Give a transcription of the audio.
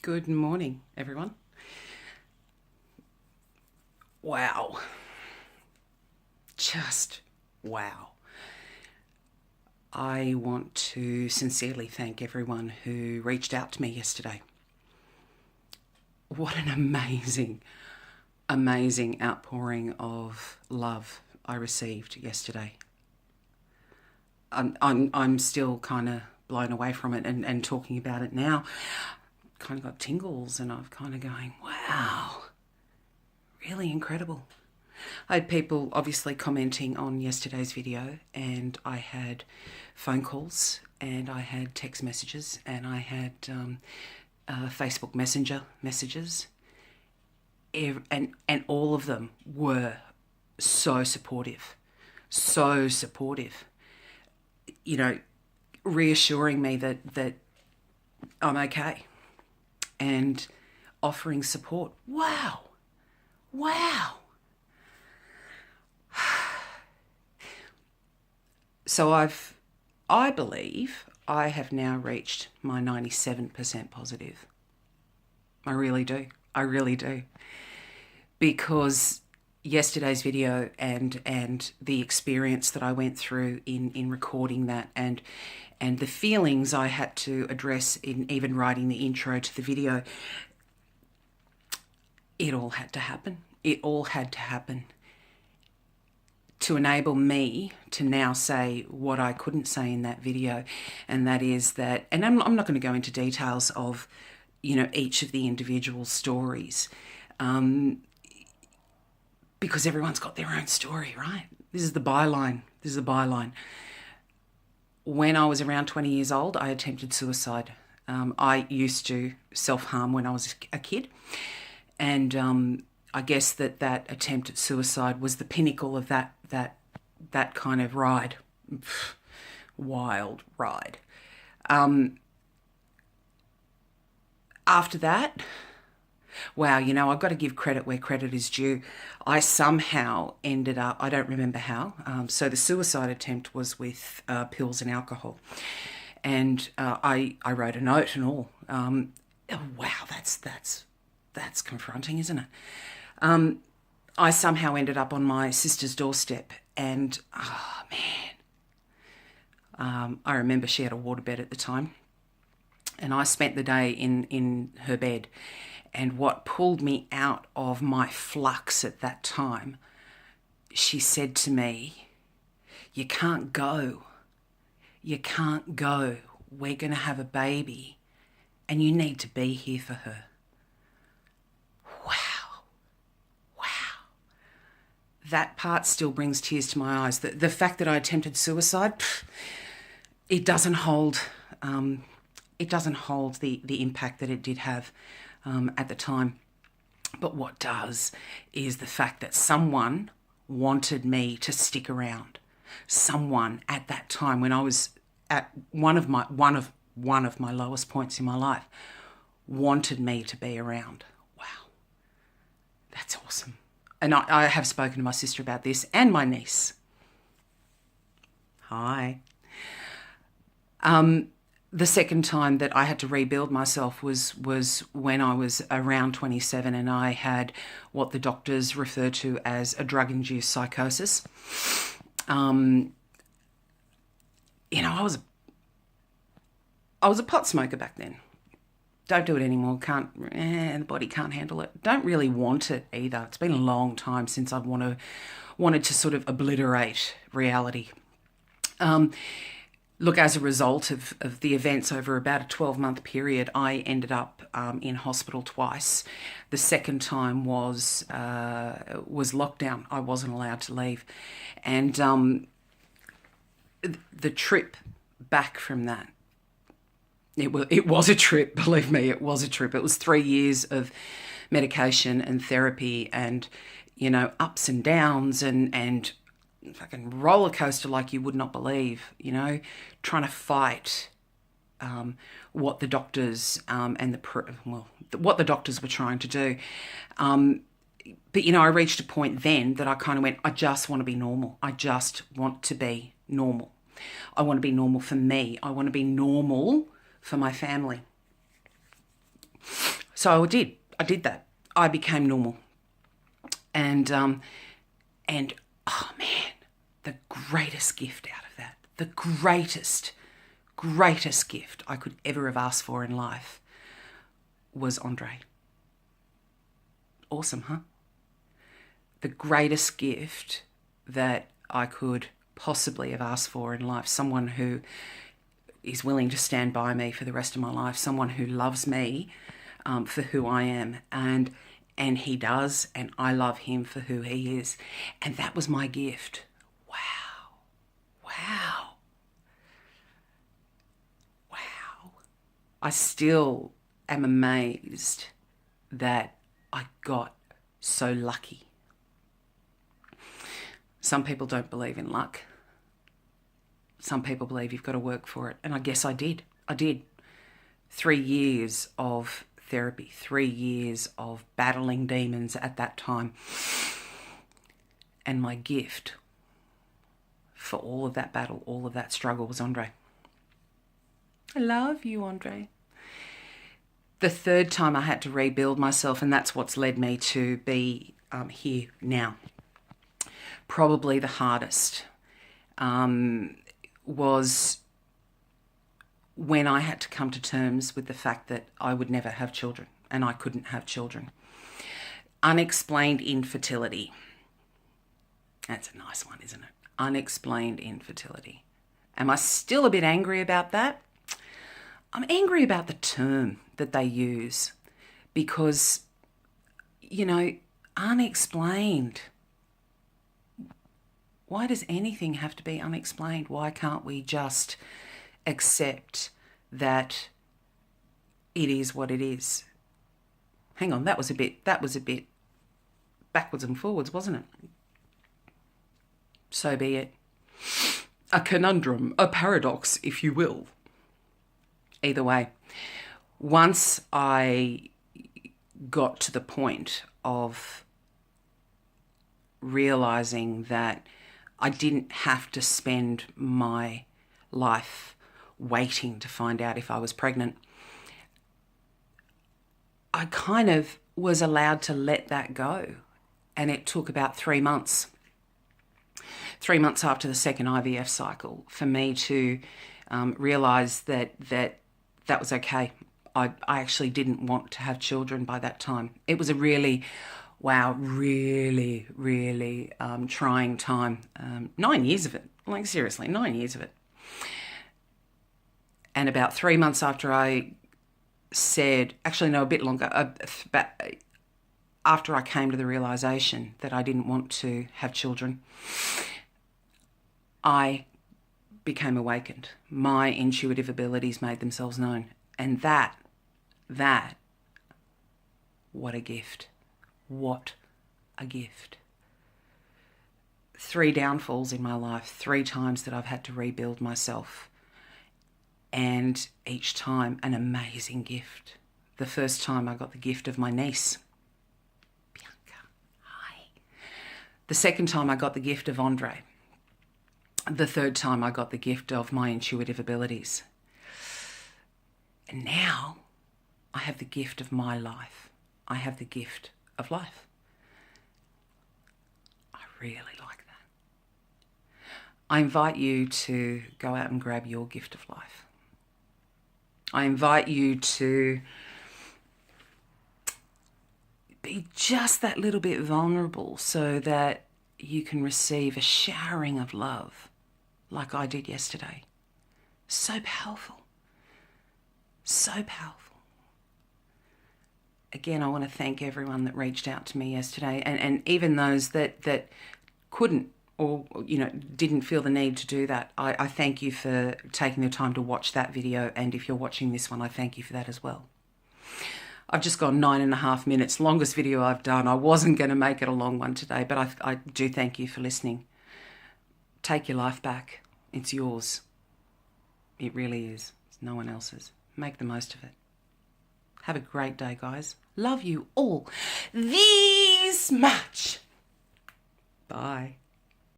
Good morning, everyone. Wow. Just wow. I want to sincerely thank everyone who reached out to me yesterday. What an amazing, amazing outpouring of love I received yesterday. I'm still kind of blown away from it and talking about it now. Kind of got tingles and I'm kind of going, wow, really incredible. I had people obviously commenting on yesterday's video, and I had phone calls and I had text messages and I had Facebook Messenger messages, and all of them were so supportive, so supportive. You know, reassuring me that I'm okay and offering support. Wow. Wow. So I believe I have now reached my 97% positive. I really do. I really do. Because yesterday's video and the experience that I went through in recording that and the feelings I had to address in even writing the intro to the video, it all had to happen. It all had to happen to enable me to now say what I couldn't say in that video. And that is that, and I'm not going to go into details of, each of the individual stories, because everyone's got their own story, right? This is the byline. When I was around 20 years old, I attempted suicide. I used to self-harm when I was a kid. And I guess that attempt at suicide was the pinnacle of that kind of ride. Wild ride. After that, wow, I've got to give credit where credit is due. I somehow ended up, I don't remember how, so the suicide attempt was with pills and alcohol. And I wrote a note and all. Wow, that's confronting, isn't it? I somehow ended up on my sister's doorstep, and oh man, I remember she had a waterbed at the time, and I spent the day in her bed. And what pulled me out of my flux at that time, she said to me, "You can't go. You can't go. We're going to have a baby, and you need to be here for her." That part still brings tears to my eyes. The fact that I attempted suicide, it doesn't hold the impact that it did have at the time. But what does is the fact that someone wanted me to stick around. Someone at that time, when I was at one of my lowest points in my life, wanted me to be around. Wow, that's awesome. And I have spoken to my sister about this and my niece. Hi. The second time that I had to rebuild myself was when I was around 27 and I had what the doctors refer to as a drug-induced psychosis. I was a pot smoker back then. Don't do it anymore. The body can't handle it. Don't really want it either. It's been a long time since I've wanted to sort of obliterate reality. Look, as a result of the events over about a 12-month period, I ended up in hospital twice. The second time was lockdown. I wasn't allowed to leave. And the trip back from that, it was a trip, believe me, it was a trip. It was 3 years of medication and therapy and, ups and downs and fucking roller coaster like you would not believe, trying to fight what the doctors what the doctors were trying to do. But, I reached a point then that I kind of went, I just want to be normal. I just want to be normal. I want to be normal for me. I want to be normal for my family. So I did that. I became normal. And oh man, the greatest gift out of that, the greatest gift I could ever have asked for in life was Andre. Awesome, huh? The greatest gift that I could possibly have asked for in life, someone who is willing to stand by me for the rest of my life, someone who loves me for who I am, and he does, and I love him for who he is. And that was my gift. Wow. I still am amazed that I got so lucky. Some people don't believe in luck. Some people believe you've got to work for it. And I guess I did. 3 years of therapy, 3 years of battling demons at that time. And my gift for all of that battle, all of that struggle was Andre. I love you, Andre. The third time I had to rebuild myself, and that's what's led me to be here now. Probably the hardest was when I had to come to terms with the fact that I would never have children, and I couldn't have children. Unexplained infertility. That's a nice one, isn't it? Unexplained infertility. Am I still a bit angry about that? I'm angry about the term that they use because, unexplained. Why does anything have to be unexplained? Why can't we just accept that it is what it is? Hang on, that was a bit backwards and forwards, wasn't it? So be it. A conundrum, a paradox, if you will. Either way, once I got to the point of realizing that I didn't have to spend my life waiting to find out if I was pregnant, I kind of was allowed to let that go. And it took about 3 months. 3 months after the second IVF cycle for me to realize that was okay. I actually didn't want to have children by that time. It was a really trying time. 9 years of it. Like, seriously, 9 years of it. And about 3 months after I said, actually no, a bit longer, after I came to the realization that I didn't want to have children, I became awakened. My intuitive abilities made themselves known. And that, what a gift. What a gift. 3 downfalls in my life, 3 times that I've had to rebuild myself. And each time an amazing gift. The first time I got the gift of my niece, Bianca. Hi. The second time I got the gift of Andre. The third time I got the gift of my intuitive abilities. And now I have the gift of my life. I have the gift of life. I really like that. I invite you to go out and grab your gift of life. I invite you to be just that little bit vulnerable so that you can receive a showering of love like I did yesterday. So powerful. So powerful. Again, I want to thank everyone that reached out to me yesterday, and even those that couldn't or didn't feel the need to do that. I thank you for taking the time to watch that video, and if you're watching this one, I thank you for that as well. I've just gone 9.5 minutes, longest video I've done. I wasn't going to make it a long one today, but I do thank you for listening. Take your life back. It's yours. It really is. It's no one else's. Make the most of it. Have a great day, guys. Love you all this much. Bye.